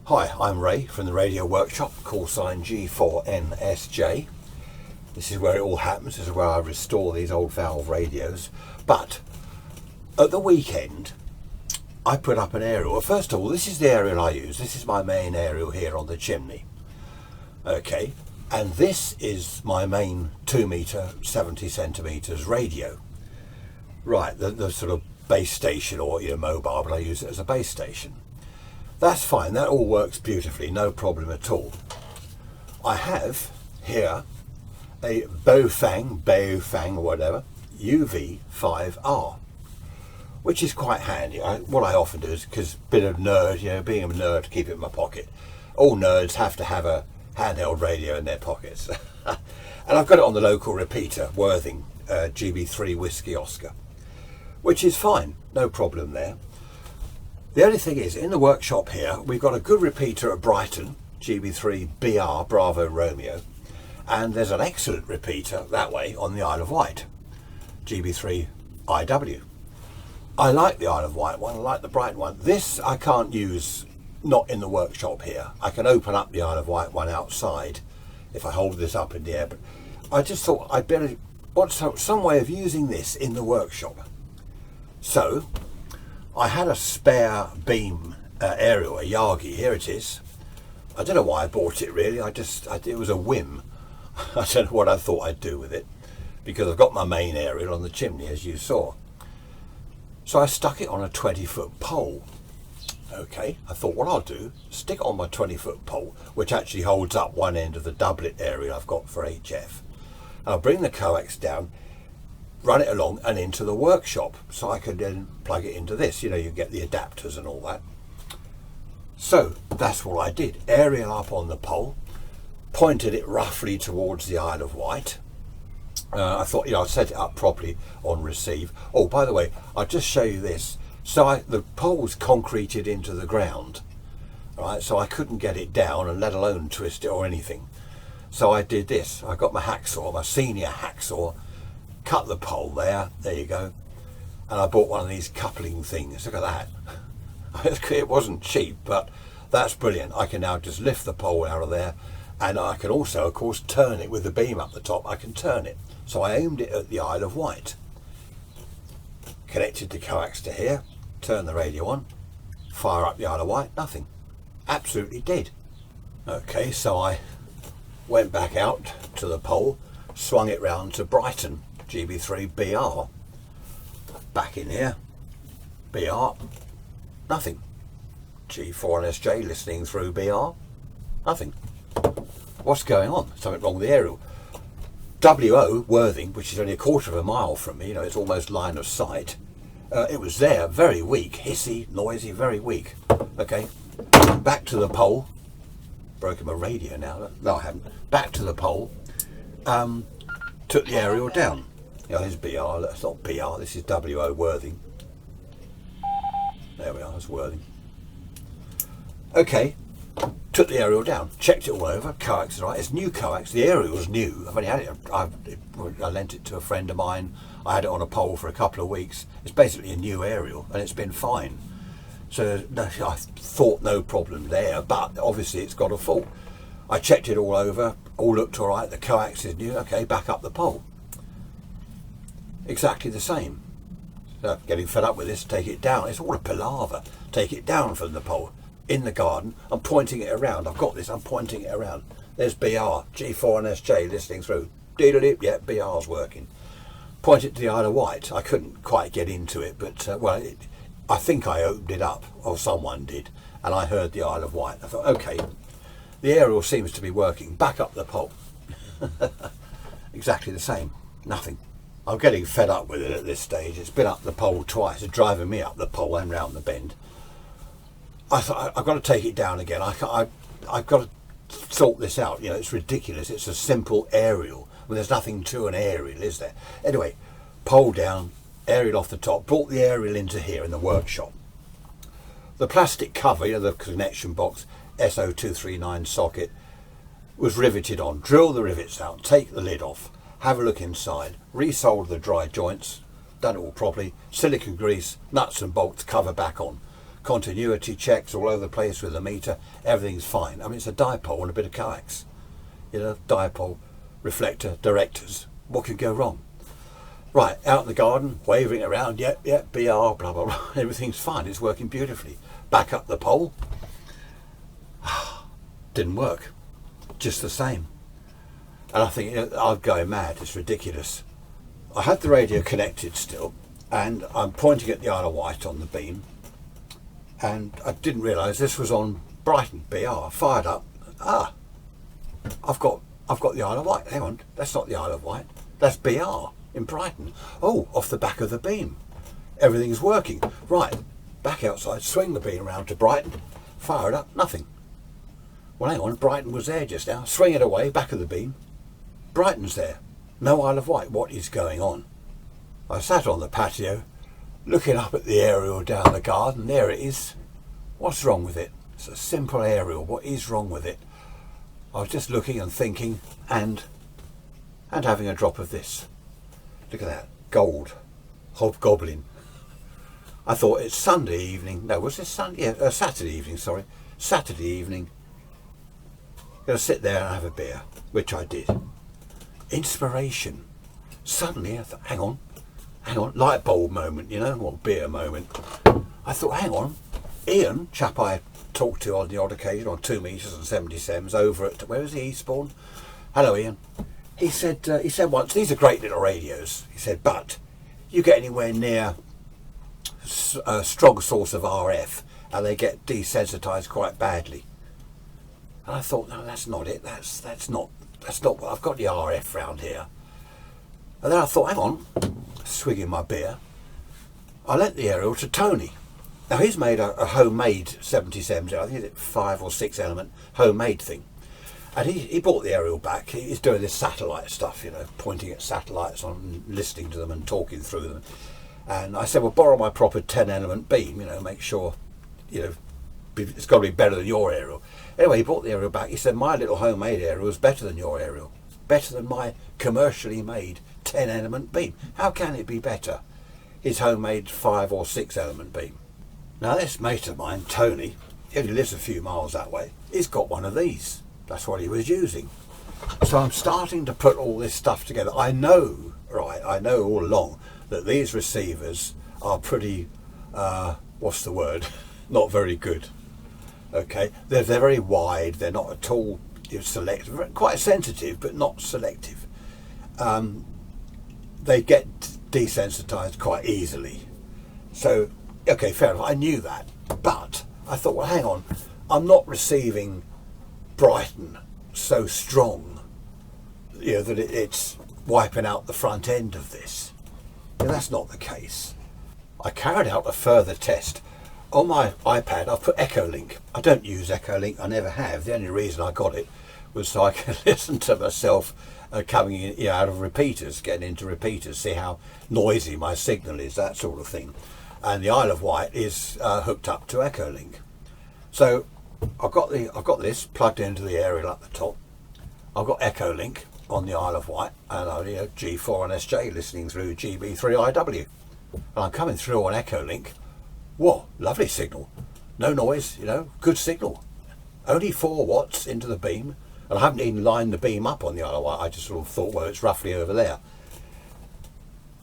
Hi, I'm Ray from the radio workshop, call sign G4NSJ. This is where it all happens. This is where I restore these old valve radios. But at the weekend, I put up an aerial. Well, first of all, this is the aerial I use. This is my main aerial here on the chimney. Okay, and this is my main 2 meter, 70 centimeters radio. Right, the sort of base station, or your mobile, but I use it as a base station. That's fine, that all works beautifully, no problem at all. I have here a Baofeng or whatever, UV-5R, which is quite handy. What I often do is, because a bit of nerd, you know, being a nerd, keep it in my pocket. All nerds have to have a handheld radio in their pockets. And I've got it on the local repeater, Worthing, GB3 Whiskey Oscar, which is fine, no problem there. The only thing is, in the workshop here, we've got a good repeater at Brighton, GB3 BR, Bravo Romeo, and there's an excellent repeater that way on the Isle of Wight, GB3 IW. I like the Isle of Wight one, I like the Brighton one. This I can't use, not in the workshop here. I can open up the Isle of Wight one outside if I hold this up in the air, but I just thought I'd better want some way of using this in the workshop. So I had a spare beam aerial, a Yagi. Here it is. I don't know why I bought it really. It was a whim. I don't know what I thought I'd do with it, because I've got my main aerial on the chimney, as you saw. So I stuck it on a 20-foot pole. Okay, I thought what I'll do, stick it on my 20-foot pole, which actually holds up one end of the doublet aerial I've got for HF. And I'll bring the coax down, run it along and into the workshop, so I could then plug it into this. You know, you get the adapters and all that. So that's what I did. Aerial up on the pole, pointed it roughly towards the Isle of Wight. I thought, you know, I'd set it up properly on receive. Oh, by the way, I'll just show you this. So the pole's concreted into the ground, right? So I couldn't get it down, and let alone twist it or anything. So I did this. I got my hacksaw, my senior hacksaw, cut the pole there you go, and I bought one of these coupling things. Look at that. It wasn't cheap, but that's brilliant. I can now just lift the pole out of there, and I can also, of course, turn it with the beam up the top. I can turn it. So I aimed it at the Isle of Wight, connected the coax to here, turn the radio on, fire up the Isle of Wight, nothing, absolutely dead. Okay, so I went back out to the pole, swung it round to Brighton, GB3 BR, back in here, BR, nothing. G4NSJ listening through BR, nothing. What's going on? Something wrong with the aerial. WO, Worthing, which is only a quarter of a mile from me, you know, it's almost line of sight. It was there, very weak, hissy, noisy, very weak. Okay, back to the pole. Broken my radio now. No, I haven't. Back to the pole. Took the aerial down. You know, here's BR, that's not BR, this is WO Worthing. There we are, that's Worthing. Okay, took the aerial down, checked it all over, coax is right, it's new coax, the aerial's new. I've only had it, I lent it to a friend of mine, I had it on a pole for a couple of weeks. It's basically a new aerial, and it's been fine. So I thought no problem there, but obviously it's got a fault. I checked it all over, all looked all right, the coax is new, okay, back up the pole. Exactly the same. So getting fed up with this, take it down. It's all a palaver. Take it down from the pole. In the garden, I'm pointing it around. I've got this, I'm pointing it around. There's BR, G4NSJ listening through. Deedle-dip, yeah, BR's working. Point it to the Isle of Wight. I couldn't quite get into it, but I think I opened it up, or someone did, and I heard the Isle of Wight. I thought, okay, the aerial seems to be working. Back up the pole. Exactly the same. Nothing. I'm getting fed up with it at this stage. It's been up the pole twice. It's driving me up the pole and round the bend. I thought, I've got to take it down again. I've got to sort this out. You know, it's ridiculous. It's a simple aerial. Well, there's nothing to an aerial, is there? Anyway, pole down, aerial off the top. Brought the aerial into here in the workshop. The plastic cover, you know, the connection box, SO239 socket, was riveted on. Drill the rivets out, take the lid off, have a look inside, resolder the dry joints, done it all properly, silicone grease, nuts and bolts, cover back on. continuity checks all over the place with the meter, everything's fine. I mean, it's a dipole and a bit of coax. You know, dipole, reflector, directors. What could go wrong? Right, out in the garden, waving around, yep, BR, blah, blah, blah. Everything's fine, it's working beautifully. Back up the pole. Didn't work. Just the same. And I think, you know, I'm going mad, it's ridiculous. I had the radio connected still, and I'm pointing at the Isle of Wight on the beam, and I didn't realise this was on Brighton, BR. Fired up. I've got the Isle of Wight. Hang on, that's not the Isle of Wight. That's BR in Brighton. Oh, off the back of the beam. Everything's working. Right, back outside, swing the beam around to Brighton, fire it up, nothing. Well, hang on, Brighton was there just now. Swing it away, back of the beam. Brighton's there. No Isle of Wight. What is going on? I sat on the patio, looking up at the aerial down the garden. There it is. What's wrong with it? It's a simple aerial. What is wrong with it? I was just looking and thinking and having a drop of this. Look at that. Gold. Hobgoblin. I thought it's Sunday evening. No, was this Sunday? Yeah, Saturday evening, sorry. Saturday evening. Gonna sit there and have a beer, which I did. Inspiration. Suddenly I thought, hang on, light bulb moment, you know, or beer moment. I thought, hang on, Ian, chap I talked to on the odd occasion on 2 meters and 70cms over at, where was he, Eastbourne? Hello Ian. He said once, these are great little radios. He said, but you get anywhere near a strong source of RF and they get desensitized quite badly. And I thought, no, that's not it. That's not what I've got the RF round here. And then I thought, hang on, swigging my beer. I lent the aerial to Tony. Now he's made a homemade 70cms, I think it's 5 or 6 element homemade thing. And he bought the aerial back. He's doing this satellite stuff, you know, pointing at satellites on, listening to them and talking through them. And I said, well, borrow my proper 10 element beam, you know, make sure, you know, it's got to be better than your aerial. Anyway, he bought the aerial back. He said, my little homemade aerial is better than your aerial. Better than my commercially made 10 element beam. How can it be better? His homemade 5 or 6 element beam. Now this mate of mine, Tony, he only lives a few miles that way, he's got one of these. That's what he was using. So I'm starting to put all this stuff together. I know, right, I know all along that these receivers are pretty, what's the word, not very good. Okay, they're very wide, they're not at all selective, quite sensitive but not selective. They get desensitized quite easily. So, okay, fair enough, I knew that. But I thought, well, hang on, I'm not receiving Brighton so strong, you know, that it's wiping out the front end of this. And that's not the case. I carried out a further test. On my iPad, I've put Echolink. I don't use Echolink, I never have. The only reason I got it was so I can listen to myself coming in, you know, out of repeaters, getting into repeaters, see how noisy my signal is, that sort of thing. And the Isle of Wight is hooked up to Echolink. So I've got this plugged into the aerial at the top. I've got Echolink on the Isle of Wight, and I'm, you know, G4 and SJ listening through GB3IW. And I'm coming through on Echolink. Whoa, lovely signal. No noise, you know, good signal. Only 4 watts into the beam, and I haven't even lined the beam up on the Isle of Wight. I just sort of thought, well, it's roughly over there.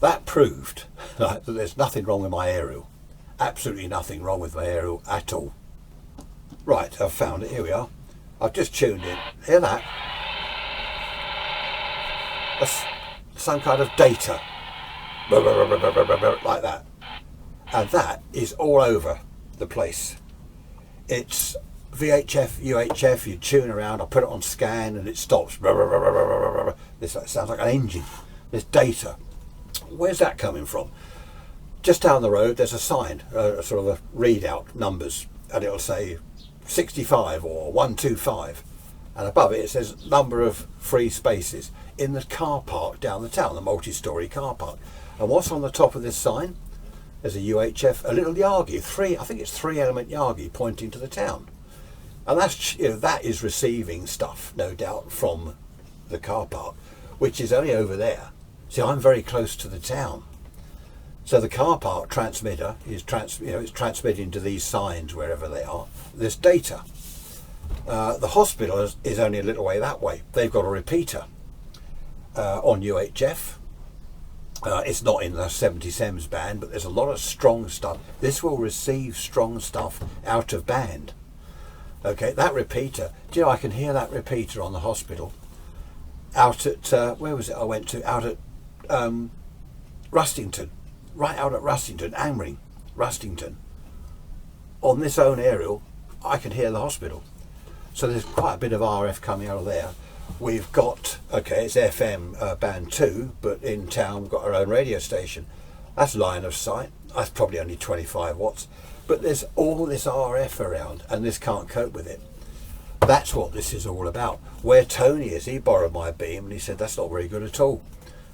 That proved that there's nothing wrong with my aerial. Absolutely nothing wrong with my aerial at all. Right, I've found it, here we are. I've just tuned in, hear that? That's some kind of data, like that. And that is all over the place. It's VHF, UHF, you tune around, I put it on scan and it stops. This sounds like an engine. There's data. Where's that coming from? Just down the road there's a sign, sort of a readout, numbers, and it'll say 65 or 125. And above it says number of free spaces in the car park down the town, the multi-storey car park. And what's on the top of this sign? There's a UHF, a little Yagi, I think it's 3 element Yagi pointing to the town. And that's, you know, that is receiving stuff, no doubt, from the car park, which is only over there. See, I'm very close to the town. So the car park transmitter is it's transmitting to these signs wherever they are this data. The hospital is only a little way that way. They've got a repeater on UHF. It's not in the 70cms band, but there's a lot of strong stuff. This will receive strong stuff out of band. Okay, that repeater, do you know, I can hear that repeater on the hospital out at, where was it I went to? Out at Rustington, right out at Rustington, Angmering, Rustington. On this own aerial, I can hear the hospital. So there's quite a bit of RF coming out of there. We've got, okay, it's FM band 2, but in town we've got our own radio station. That's line of sight. That's probably only 25 watts. But there's all this RF around, and this can't cope with it. That's what this is all about. Where Tony is, he borrowed my beam, and he said that's not very good at all.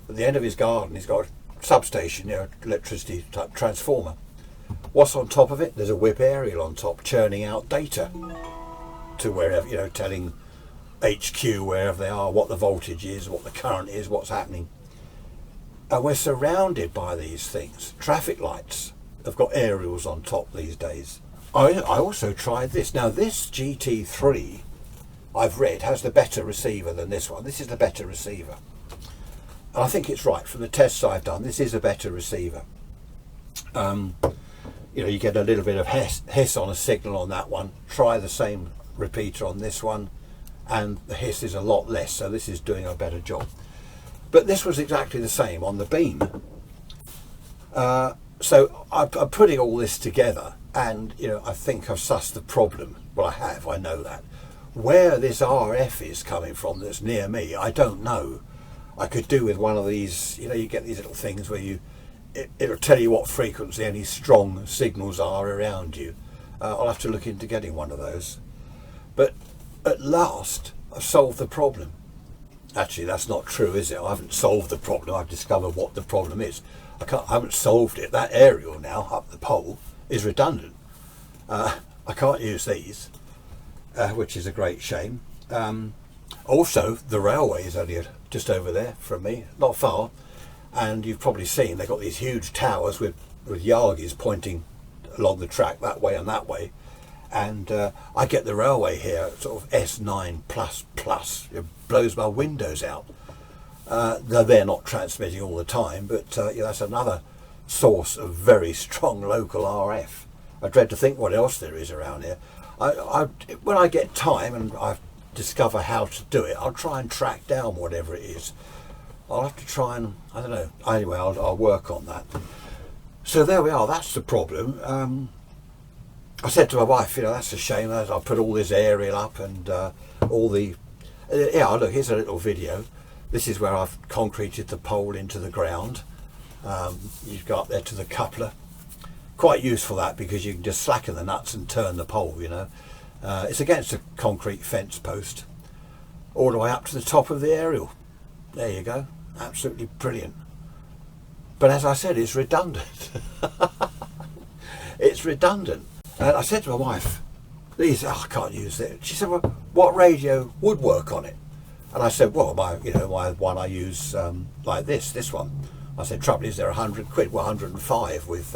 At the end of his garden, he's got a substation, electricity type transformer. What's on top of it? There's a whip aerial on top, churning out data to wherever, telling HQ wherever they are, what the voltage is, what the current is, what's happening. And we're surrounded by these things. Traffic lights have got aerials on top these days. I also tried this. Now this GT-3, I've read, has the better receiver than this one. This is the better receiver. And I think it's right. From the tests I've done, this is a better receiver. You get a little bit of hiss on a signal on that one. Try the same repeater on this one, and the hiss is a lot less, so this is doing a better job. But this was exactly the same on the beam. So I'm putting all this together, and I think I've sussed the problem. Well, I know that. Where this RF is coming from that's near me, I don't know. I could do with one of these, you get these little things where it'll tell you what frequency any strong signals are around you. I'll have to look into getting one of those. But at last, I've solved the problem. Actually, that's not true, is it? I haven't solved the problem. I've discovered what the problem is. I haven't solved it. That aerial now up the pole is redundant. I can't use these, which is a great shame. Also, the railway is only just over there from me, not far. And you've probably seen they've got these huge towers with Yagis pointing along the track that way and that way. And I get the railway here, sort of S9++. It blows my windows out. They're not transmitting all the time, but that's another source of very strong local RF. I dread to think what else there is around here. When I get time and I discover how to do it, I'll try and track down whatever it is. I'll have to try and, I don't know. Anyway, I'll work on that. So there we are. That's the problem. I said to my wife, that's a shame. I put all this aerial up and all the... look, here's a little video. This is where I've concreted the pole into the ground. You go up there to the coupler. Quite useful that, because you can just slacken the nuts and turn the pole, It's against a concrete fence post. All the way up to the top of the aerial. There you go. Absolutely brilliant. But as I said, it's redundant. It's redundant. And I said to my wife, I can't use it. She said, well, what radio would work on it? And I said, well, my one I use like this one. I said, trouble is they're 100 quid, well, 105 with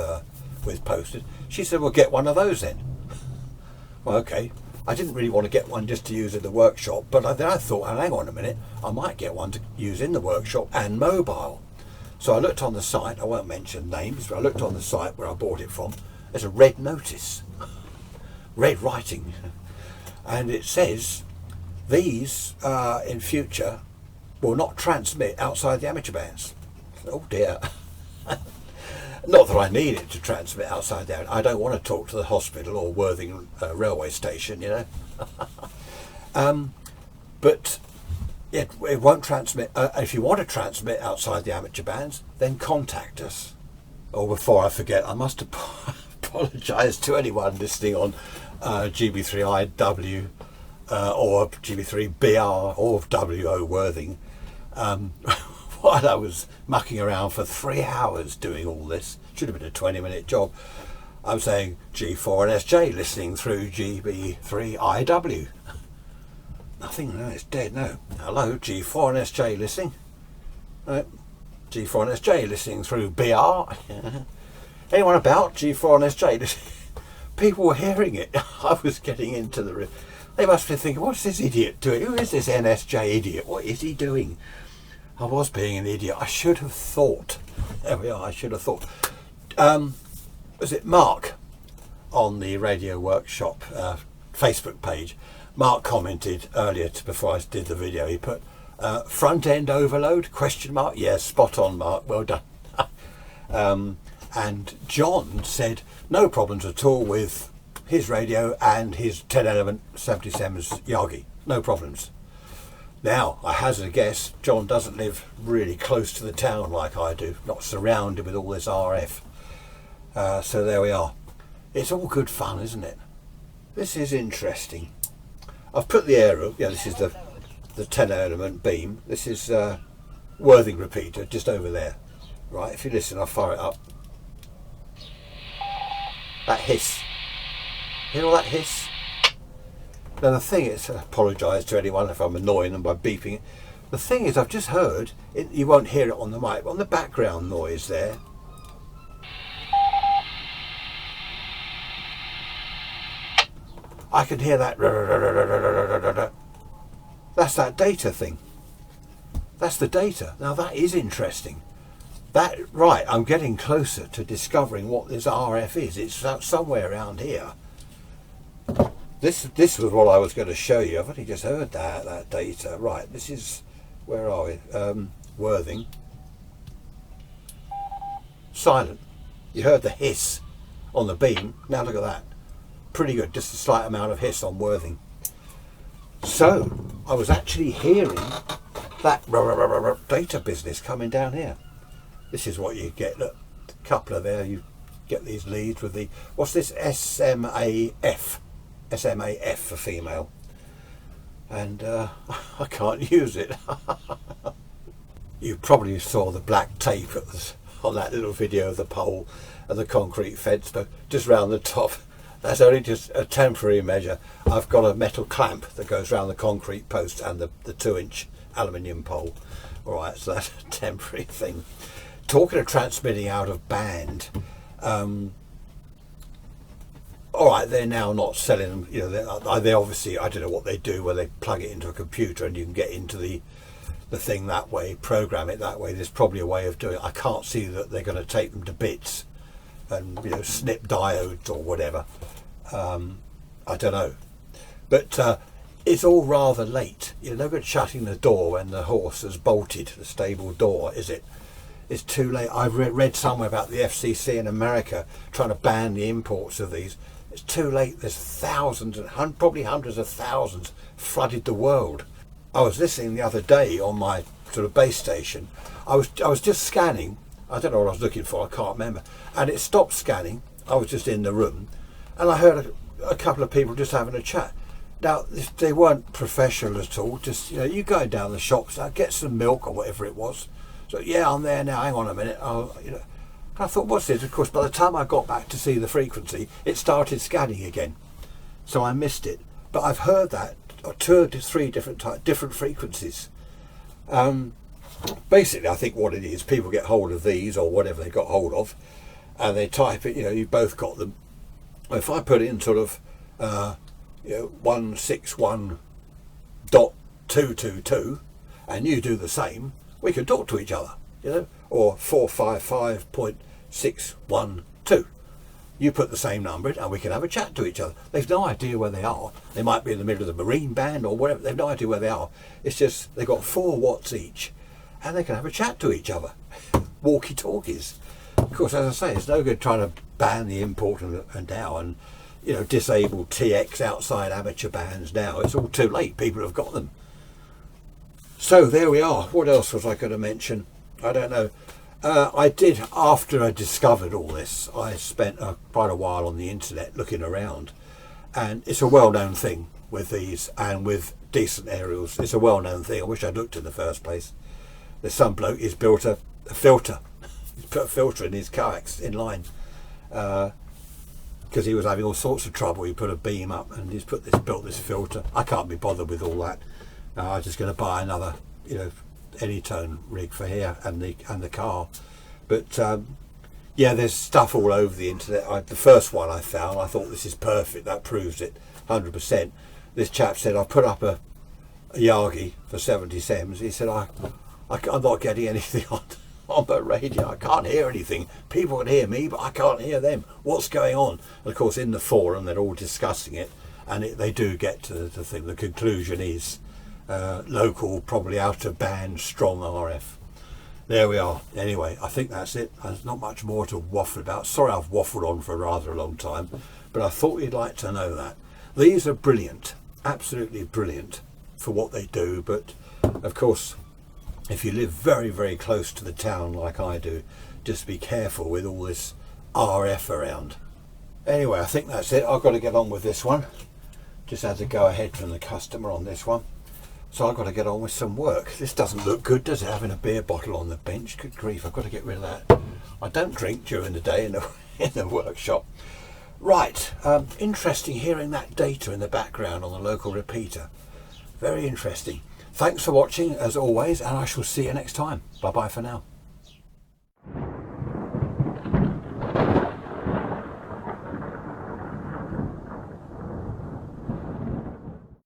postage. She said, well, get one of those then. Well, okay. I didn't really want to get one just to use in the workshop, but then I thought, hang on a minute, I might get one to use in the workshop and mobile. So I looked on the site, I won't mention names, but I looked on the site where I bought it from. There's a red notice, red writing, and it says these in future will not transmit outside the amateur bands. Oh dear. Not that I need it to transmit outside there. I don't want to talk to the hospital or Worthing railway station, but it won't transmit. If you want to transmit outside the amateur bands, then contact us. Oh, before I forget, I must apologise to anyone listening on GB3IW or GB3BR or WO Worthing. While I was mucking around for 3 hours doing all this, should have been a 20-minute job, I'm saying G4 and SJ listening through GB3IW. Nothing, no, it's dead, no. Hello, G4 and SJ listening. G4NSJ listening through BR. Anyone about G4NSJ? People were hearing it. I was getting into the... They must be thinking, what's this idiot doing? Who is this NSJ idiot? What is he doing? I was being an idiot. I should have thought. There we are, I should have thought. Was it Mark on the Radio Workshop Facebook page? Mark commented earlier before I did the video. He put front end overload, question mark. Yeah, spot on, Mark, well done. And John said no problems at all with his radio and his 10 element 70cms Yagi, no problems. Now I hazard a guess, John doesn't live really close to the town like I do, not surrounded with all this RF. So there we are. It's all good fun, isn't it? This is interesting. I've put the aerial, yeah, this is the 10 element beam. This is Worthing repeater just over there. Right, if you listen, I'll fire it up. That hiss. Hear all that hiss? Now the thing is, I apologise to anyone if I'm annoying them by beeping it. The thing is, I've just heard, you won't hear it on the mic, but on the background noise there. I can hear that. That's that data thing. That's the data. Now that is interesting. That, right, I'm getting closer to discovering what this RF is. It's somewhere around here. This was what I was going to show you. I've only just heard that data. Right, this is, where are we? Worthing. Silent. You heard the hiss on the beam. Now look at that. Pretty good, just a slight amount of hiss on Worthing. So, I was actually hearing that data business coming down here. This is what you get. Look, a couple of there, you get these leads with the, what's this, SMAF for female, and I can't use it. You probably saw the black tape on that little video of the pole and the concrete fence, but just round the top. That's only just a temporary measure. I've got a metal clamp that goes around the concrete post and the 2-inch aluminium pole. All right, so that's a temporary thing. Talking of transmitting out of band, all right, they're now not selling them. You know, they obviously, I don't know what they do, where they plug it into a computer and you can get into the thing that way, program it that way. There's probably a way of doing it. I can't see that they're going to take them to bits and, you know, snip diodes or whatever. I don't know, but it's all rather late. You're no good shutting the door when the horse has bolted the stable door, is it? It's too late. I've read somewhere about the FCC in America trying to ban the imports of these. It's too late. There's thousands and probably hundreds of thousands flooded the world. I was listening the other day on my sort of base station. I was just scanning. I don't know what I was looking for. I can't remember. And it stopped scanning. I was just in the room, and I heard a couple of people just having a chat. Now they weren't professional at all. Just, you know, you go down the shops, get some milk or whatever it was. So yeah, I'm there now. Hang on a minute. You know, I thought, what's this? Of course, by the time I got back to see the frequency, it started scanning again. So I missed it. But I've heard that 2 to 3 different frequencies. Basically, I think what it is, people get hold of these or whatever they got hold of, and they type it. You know, you both got them. If I put in sort of 161.222, and you do the same, we can talk to each other, you know, or 455.612. You put the same number in and we can have a chat to each other. They've no idea where they are. They might be in the middle of the marine band or whatever. They've no idea where they are. It's just they've got 4 watts each and they can have a chat to each other. Walkie-talkies. Of course, as I say, it's no good trying to ban the import and now and, you know, disable TX outside amateur bands now. It's all too late. People have got them. So there we are. What else was I going to mention? I don't know. I did, after I discovered all this, I spent quite a while on the internet looking around, and it's a well-known thing with these and with decent aerials. It's a well-known thing. I wish I'd looked in the first place. There's some bloke, he's built a filter. He's put a filter in his coax in line because he was having all sorts of trouble. He put a beam up and he's built this filter. I can't be bothered with all that. I'm just going to buy another, you know, any tone rig for here and the car. But yeah, there's stuff all over the internet. The first one I found, I thought this is perfect. That proves it 100%. This chap said, I put up a Yagi for 70cms. He said, I'm not getting anything on the radio. I can't hear anything. People can hear me, but I can't hear them. What's going on? And of course, in the forum, they're all discussing it, and they do get to the thing. The conclusion is local, probably out of band, strong RF. There we are. Anyway, I think that's it. There's not much more to waffle about. Sorry I've waffled on for rather a long time, but I thought you'd like to know that. These are brilliant, absolutely brilliant for what they do, but of course, if you live very, very close to the town like I do, just be careful with all this RF around. Anyway, I think that's it. I've got to get on with this one. Just had to go ahead from the customer on this one. So I've got to get on with some work. This doesn't look good, does it? Having a beer bottle on the bench. Good grief, I've got to get rid of that. I don't drink during the day in the workshop. Right, interesting hearing that data in the background on the local repeater. Very interesting. Thanks for watching as always, and I shall see you next time. Bye bye for now.